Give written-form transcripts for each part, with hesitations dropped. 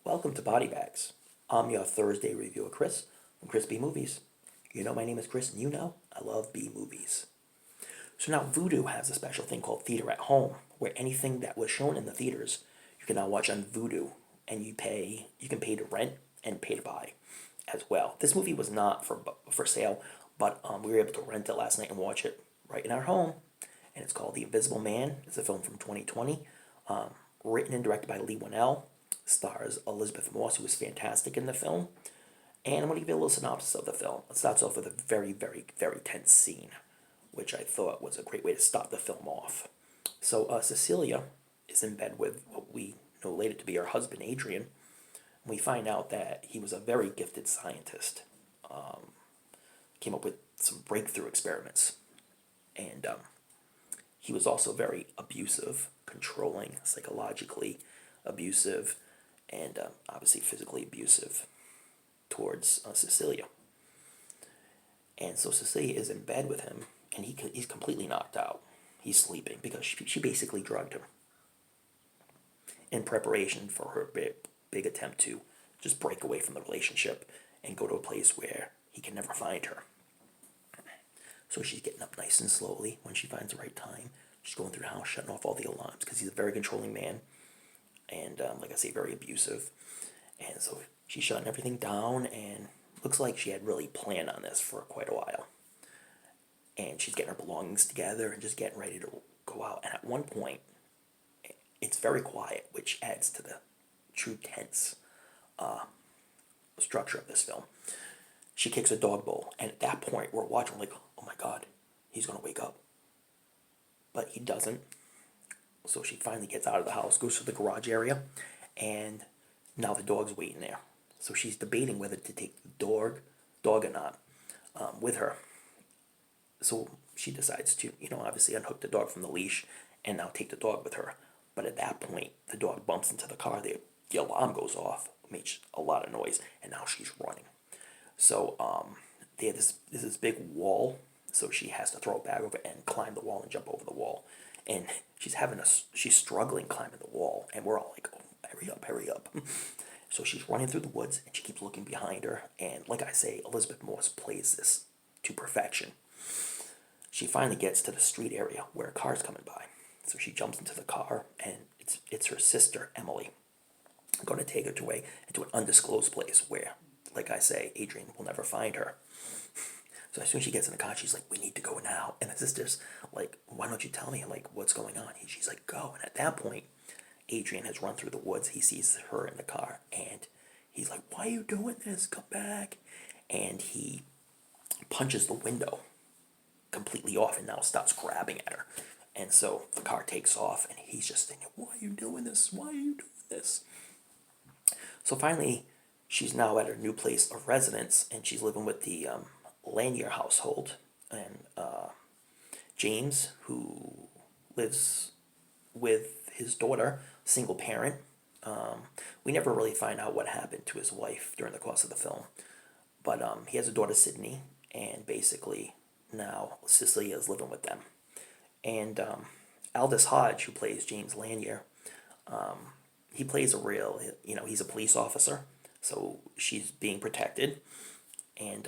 Welcome to BodyBags. I'm your Thursday reviewer, Chris, from Chris B Movies. You know my name is Chris, and you know I love B movies. So now Vudu has a special thing called Theater at Home, where anything that was shown in the theaters, you can now watch on Vudu, and you can pay to rent and pay to buy as well. This movie was not for sale, but we were able to rent it last night and watch it right in our home, and it's called The Invisible Man. It's a film from 2020, written and directed by Lee Winnell, stars Elizabeth Moss, who was fantastic in the film. And I'm going to give you a little synopsis of the film. It starts off with a very, very, very tense scene, which I thought was a great way to start the film off. So Cecilia is in bed with what we know later to be her husband, Adrian. We find out that he was a very gifted scientist. Came up with some breakthrough experiments. And he was also very abusive, controlling, psychologically abusive, and obviously physically abusive towards Cecilia. And so Cecilia is in bed with him, and he's completely knocked out. He's sleeping because she basically drugged him in preparation for her big attempt to just break away from the relationship and go to a place where he can never find her. So she's getting up nice and slowly when she finds the right time. She's going through the house, shutting off all the alarms because he's a very controlling man and, like I say, very abusive. And so she's shutting everything down, and looks like she had really planned on this for quite a while. And she's getting her belongings together and just getting ready to go out. And at one point, it's very quiet, which adds to the true tense structure of this film. She kicks a dog bowl, and at that point, we're watching like, oh my god, he's gonna wake up. But he doesn't. So she finally gets out of the house, goes to the garage area, and now the dog's waiting there. So she's debating whether to take the dog or not, with her. So she decides to, obviously unhook the dog from the leash and now take the dog with her. But at that point, the dog bumps into the car. The alarm goes off, makes a lot of noise, and now she's running. So there's this big wall, so she has to throw a bag over and climb the wall and jump over the wall. And she's struggling climbing the wall, and we're all like, oh, hurry up, hurry up. So she's running through the woods, and she keeps looking behind her. And like I say, Elizabeth Moss plays this to perfection. She finally gets to the street area where a car's coming by. So she jumps into the car, and it's her sister, Emily, going to take her away into an undisclosed place where, like I say, Adrian will never find her. So as soon as she gets in the car, she's like, we need to go now. And the sister's like, why don't you tell me, like, what's going on? She's like, go. And at that point, Adrian has run through the woods. He sees her in the car, and he's like, why are you doing this? Come back. And he punches the window completely off and now starts grabbing at her. And so the car takes off, and he's just thinking, why are you doing this? Why are you doing this? So finally, she's now at her new place of residence, and she's living with the Lanier household. And James, who lives with his daughter, single parent. We never really find out what happened to his wife during the course of the film. But he has a daughter, Sydney, and basically now Cecilia is living with them. And Aldous Hodge, who plays James Lanier, he plays he's a police officer, so she's being protected. And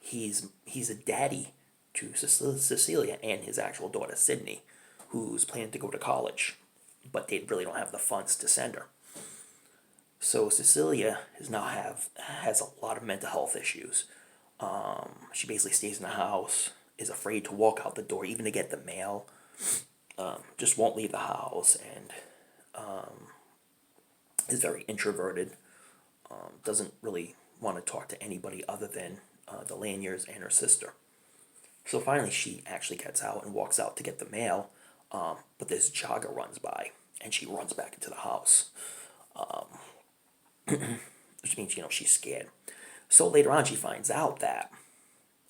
he's a daddy to Cecilia and his actual daughter, Sydney, who's planning to go to college, but they really don't have the funds to send her. So Cecilia has a lot of mental health issues. She basically stays in the house, is afraid to walk out the door, even to get the mail. Just won't leave the house, and is very introverted. Doesn't really want to talk to anybody other than the Lanyers and her sister. So finally, she actually gets out and walks out to get the mail, but this jogger runs by, and she runs back into the house, which means, she's scared. So later on, she finds out that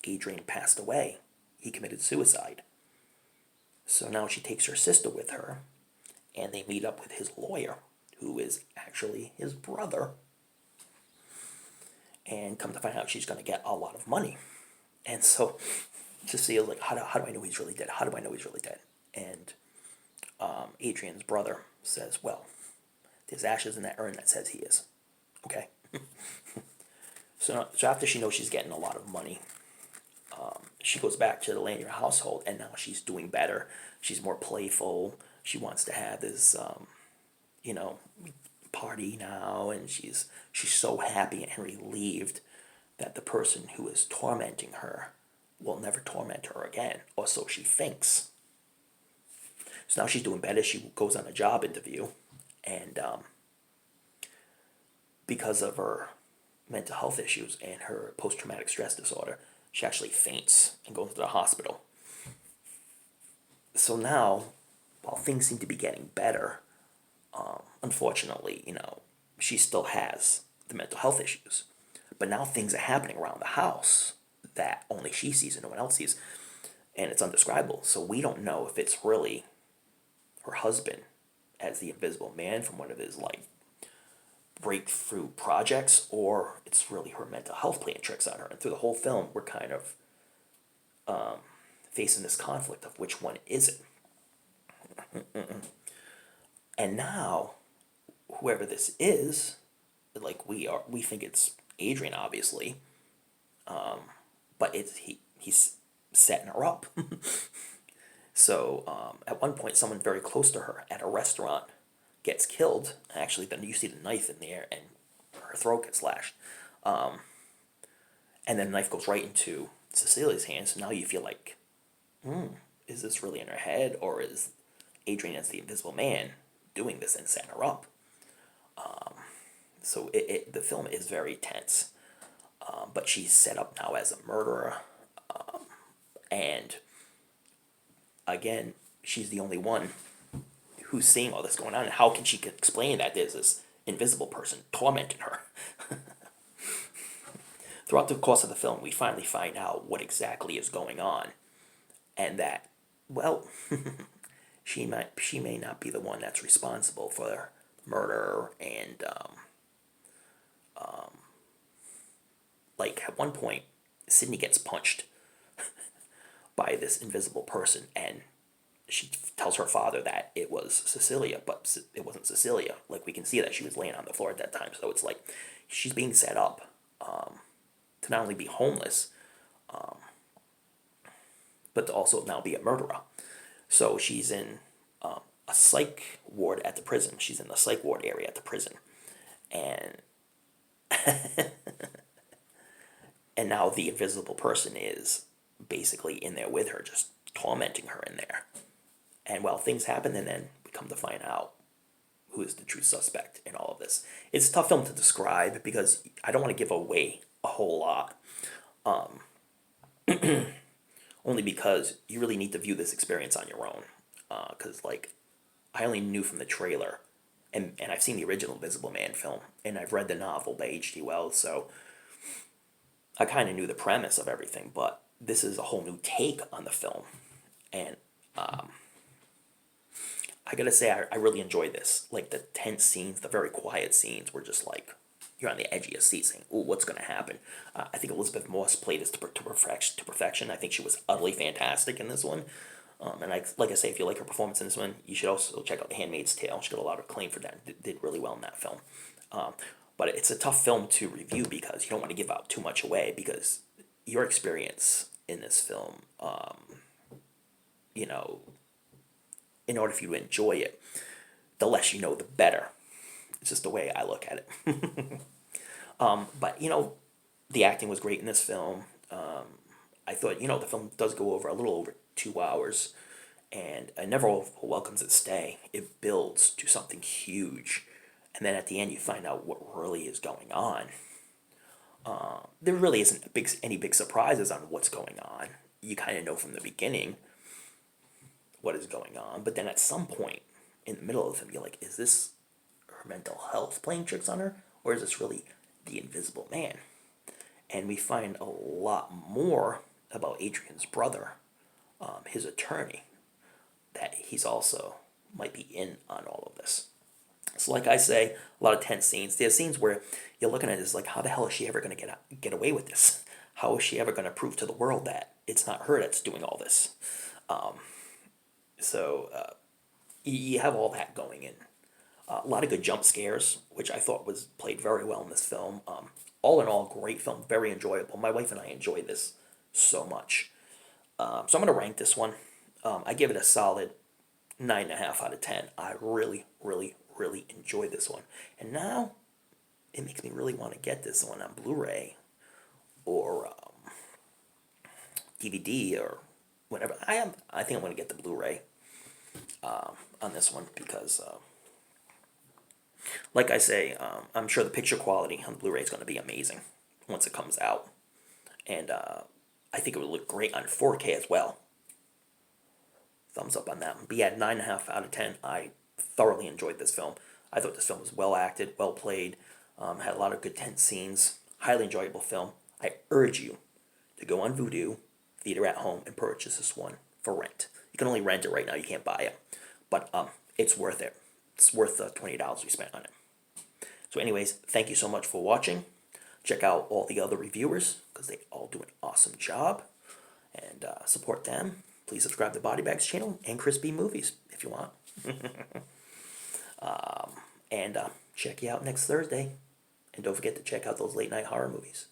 Adrian passed away. He committed suicide. So now she takes her sister with her, and they meet up with his lawyer, who is actually his brother. And come to find out, she's going to get a lot of money. And so Cecile's like, how do I know he's really dead? How do I know he's really dead? And Adrian's brother says, well, there's ashes in that urn that says he is. Okay. So after she knows she's getting a lot of money, she goes back to the Lanier household, and now she's doing better. She's more playful. She wants to have this, you know, party now, and she's so happy and relieved that the person who is tormenting her will never torment her again, or so she thinks. So now she's doing better. She goes on a job interview, and because of her mental health issues and her post traumatic stress disorder, she actually faints and goes to the hospital. So now, while things seem to be getting better, unfortunately, she still has the mental health issues. But now things are happening around the house that only she sees and no one else sees, and it's undescribable. So we don't know if it's really her husband as the Invisible Man from one of his breakthrough projects, or it's really her mental health playing tricks on her. And through the whole film, we're kind of facing this conflict of which one is it. And now, whoever this is, we think it's Adrian, obviously, but he's setting her up. So at one point, someone very close to her at a restaurant gets killed. Actually, then you see the knife in there, and her throat gets slashed. And then the knife goes right into Cecilia's hands. So now you feel like, is this really in her head, or is Adrian as the Invisible Man doing this and setting her up? So the film is very tense. But she's set up now as a murderer. And again, she's the only one who's seeing all this going on. And how can she explain that there's this invisible person tormenting her? Throughout the course of the film, we finally find out what exactly is going on. And that, well, she may not be the one that's responsible for murder. And at one point, Sydney gets punched by this invisible person, and she tells her father that it was Cecilia, but it wasn't Cecilia. We can see that she was laying on the floor at that time. So it's like she's being set up to not only be homeless, but to also now be a murderer. So she's in a psych ward at the prison. She's in the psych ward area at the prison. And and now the invisible person is basically in there with her, just tormenting her in there. And well, things happen, and then we come to find out who is the true suspect in all of this. It's a tough film to describe because I don't want to give away a whole lot. Only because you really need to view this experience on your own. Because, I only knew from the trailer, and I've seen the original Invisible Man film, and I've read the novel by H.G. Wells, so I kind of knew the premise of everything, but this is a whole new take on the film. And I gotta say, I really enjoyed this. The tense scenes, the very quiet scenes were just you're on the edge of your seat saying, ooh, what's going to happen? I think Elizabeth Moss played this to perfection. I think she was utterly fantastic in this one. And like I say, if you like her performance in this one, you should also check out The Handmaid's Tale. She got a lot of acclaim for that. Did really well in that film. But it's a tough film to review because you don't want to give out too much away, because your experience in this film, in order for you to enjoy it, the less you know, the better. It's just the way I look at it. But, the acting was great in this film. I thought, the film does go over a little over 2 hours, and it never welcomes its stay. It builds to something huge, and then at the end you find out what really is going on. There really isn't any big surprises on what's going on. You kind of know from the beginning what is going on, but then at some point in the middle of the film, you're like, is this her mental health playing tricks on her, or is this really the Invisible Man? And we find a lot more about Adrian's brother, his attorney, that he's also might be in on all of this. So like I say, a lot of tense scenes. There's scenes where you're looking at it, like, how the hell is she ever going to get away with this? How is she ever going to prove to the world that it's not her that's doing all this? So you have all that going in. A lot of good jump scares, which I thought was played very well in this film. All in all, great film, very enjoyable. My wife and I enjoyed this so much. So I'm gonna rank this one. I give it a solid 9.5 out of 10. I really, really, really enjoyed this one, and now it makes me really want to get this one on Blu-ray or DVD or whatever. I think I'm gonna get the Blu-ray on this one because, like I say, I'm sure the picture quality on the Blu-ray is gonna be amazing once it comes out, and I think it would look great on 4K as well. Thumbs up on that one. But yeah, 9.5 out of 10. I thoroughly enjoyed this film. I thought this film was well acted, well played, had a lot of good tense scenes. Highly enjoyable film. I urge you to go on Vudu, theater at home, and purchase this one for rent. You can only rent it right now. You can't buy it, but it's worth it. It's worth the $20 we spent on it. So, anyways, thank you so much for watching. Check out all the other reviewers because they all do an awesome job, and support them. Please subscribe to BodyBags channel and Crispy Movies if you want. And check you out next Thursday. And don't forget to check out those late night horror movies.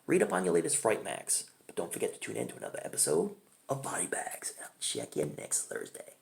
Read up on your latest Fright Mags. But don't forget to tune in to another episode of BodyBags. And I'll check you next Thursday.